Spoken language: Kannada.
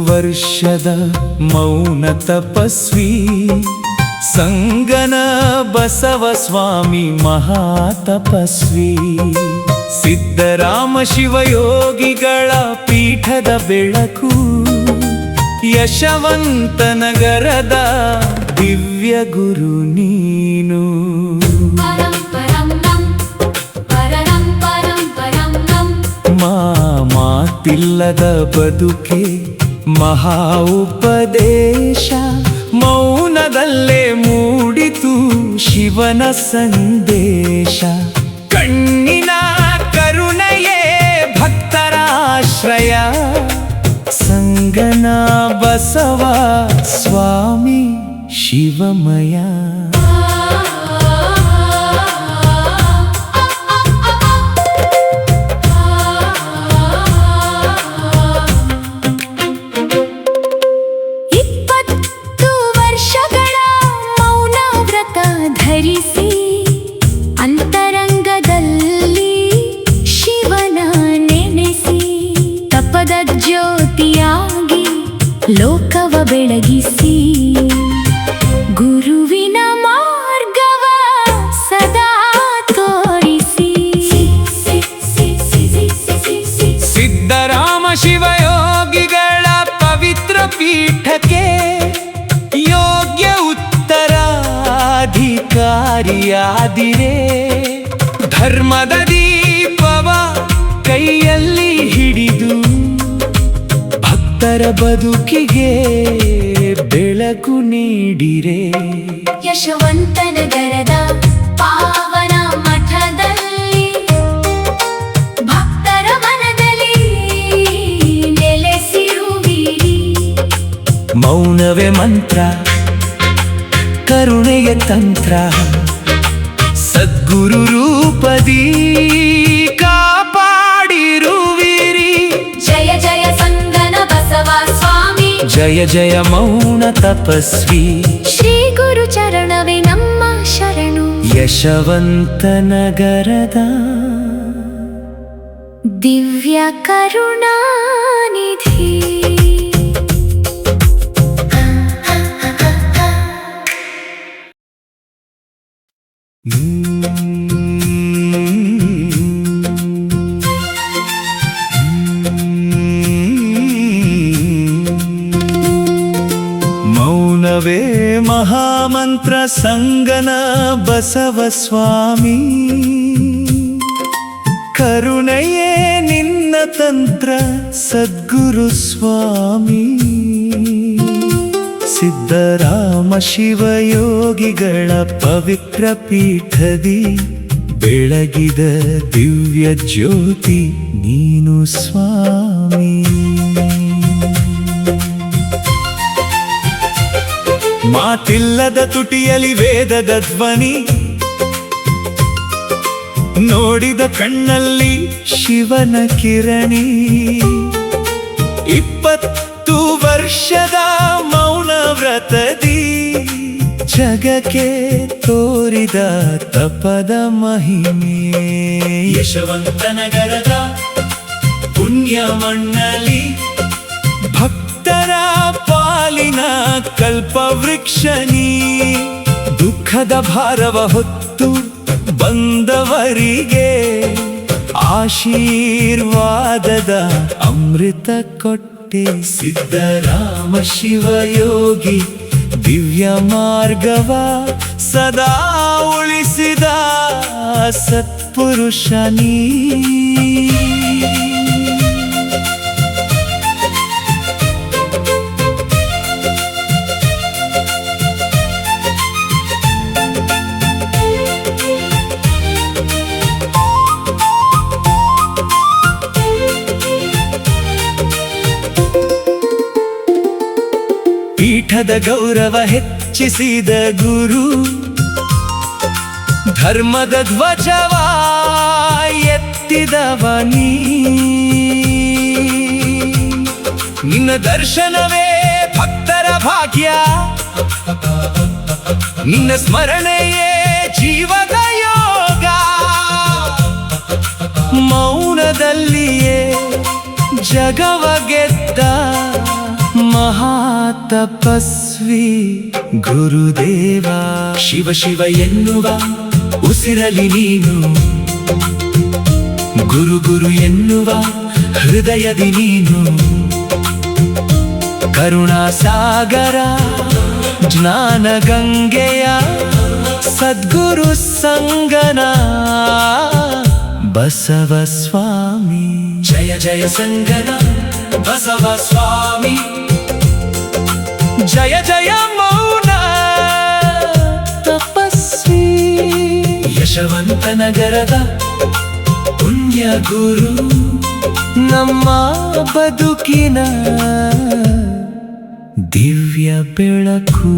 ವರ್ಷದ ಮೌನ ತಪಸ್ವಿ ಸಂಗನ ಬಸವ ಸ್ವಾಮಿ ಮಹಾತಪಸ್ವಿ ಸಿದ್ಧರಾಮ ಶಿವಯೋಗಿಗಳ ಪೀಠದ ಬೆಳಕು ಯಶವಂತನಗರದ ದಿವ್ಯ ಗುರು ನೀನು ಮಾತಿಲ್ಲದ ಬದುಕೆ ಮಹಾ ಉಪದೇಶ ಮೌನದಲ್ಲೇ ಮೂಡಿತು ಶಿವನ ಸಂದೇಶ ಕಣ್ಣಿನ ಕರುಣೆಯೇ ಭಕ್ತರ ಆಶ್ರಯ ಸಂಗನ ಬಸವ ಸ್ವಾಮಿ ಶಿವಮಯ ಅಂತರಂಗದಲ್ಲಿ ಶಿವನ ನೆನೆಸಿ ತಪದ ಜ್ಯೋತಿಯಾಗಿ ಲೋಕವ ಬೆಳಗಿಸಿ ಗುರುವಿನ ಮಾರ್ಗವ ಸದಾ ತೋರಿಸಿ ಸಿದ್ಧರಾಮ ಶಿವಯೋಗಿಗಳ ಪವಿತ್ರ ಪೀಠಕ್ಕೆ ಯೋಗ್ಯ ಉತ್ತರಾಧಿಕಾರಿಯಾದಿರೇ ಧರ್ಮದ ದೀಪವ ಕೈಯಲ್ಲಿ ಹಿಡಿದು ಭಕ್ತರ ಬದುಕಿಗೆ ಬೆಳಕು ನೀಡಿರೆ ಯಶವಂತನಗರದ ಪಾವನ ಮಠದಲ್ಲಿ ಭಕ್ತರ ಮನದಲ್ಲಿ ನೆಲೆಸಿರುವಿರಿ ಮೌನವೇ ಮಂತ್ರ ಕರುಣೆಯ ತಂತ್ರ ಸದ್ಗುರು ರೂಪದಿ ಕಾಪಾಡಿರುವಿರಿ ಜಯ ಜಯ ಸಂಗನ ಬಸವ ಸ್ವಾಮಿ ಜಯ ಜಯ ಮೌನ ತಪಸ್ವಿ ಶ್ರೀ ಗುರು ಚರಣವೇ ನಮ್ಮ ಶರಣು ಯಶವಂತನಗರದ ದಿವ್ಯ ಕರುಣಾನಿಧಿ ಮೌನವೇ ಮಹಾಮಂತ್ರ ಸಂಗನ ಬಸವ ಸ್ವಾಮಿ ಕರುಣೆಯೇ ನಿನ್ನ ತಂತ್ರ ಸದ್ಗುರು ಸ್ವಾಮಿ ಸಿದ್ಧರಾಮ ಶಿವಯೋಗಿಗಳ ಪವಿತ್ರ ಪೀಠದಿ ಬೆಳಗಿದ ದಿವ್ಯ ಜ್ಯೋತಿ ನೀನು ಸ್ವಾಮಿ ಮಾತಿಲ್ಲದ ತುಟಿಯಲ್ಲಿ ವೇದದ ಧ್ವನಿ ನೋಡಿದ ಕಣ್ಣಲ್ಲಿ ಶಿವನ ಕಿರಣಿ 20 ವರ್ಷದ ಮೌನ ವ್ರತದಿ ಜಗಕ್ಕೆ ತೋರಿದ ತಪದ ಮಹಿಮೆ ಯಶವಂತನಗರದ ಪುಣ್ಯ ಮಣ್ಣಲ್ಲಿ ಭಕ್ತರ ಪಾಲಿನ ಕಲ್ಪವೃಕ್ಷನಿ ದುಃಖದ ಭಾರವ ಹೊತ್ತು ಬಂದವರಿಗೆ ಆಶೀರ್ವಾದದ ಅಮೃತ ಕೊಟ್ಟೆ ಸಿದ್ಧರಾಮ ಶಿವಯೋಗಿ ದಿವ್ಯ ಮಾರ್ಗವ ಸದಾ ಉಳಿಸಿದ ಸತ್ಪುರುಷನೀ ಪೀಠದ ಗೌರವ ಹೆಚ್ಚಿಸಿದ ಗುರು ಧರ್ಮದ ಧ್ವಜವ ಎತ್ತಿದವನೀ ನಿನ್ನ ದರ್ಶನವೇ ಭಕ್ತರ ಭಾಗ್ಯ ನಿನ್ನ ಸ್ಮರಣೆಯೇ ಜೀವದ ಯೋಗ ಮೌನದಲ್ಲಿಯೇ ಜಗವ ಗೆದ್ದ ಮಹಾತಪಸ್ವಿ ಗುರುದೇವ. ಶಿವ ಶಿವ ಎನ್ನುವ ಉಸಿರಲಿ ನೀನು, ಗುರು ಗುರು ಎನ್ನುವ ಹೃದಯದಿ ನೀನು. ಕರುಣಾಸಾಗರ ಜ್ಞಾನ ಗಂಗೆಯ ಸದ್ಗುರು ಸಂಗನ ಬಸವ ಸ್ವಾಮಿ. ಜಯ ಜಯ ಸಂಗನ ಬಸವ ಸ್ವಾಮಿ. ಜಯ ಜಯ ಮೌನ ತಪಸ್ವಿ. ಯಶವಂತ ನಗರದ ಪುಣ್ಯ ಗುರು, ನಮ್ಮ ಬದುಕಿನ ದಿವ್ಯ ಬೆಳಕು.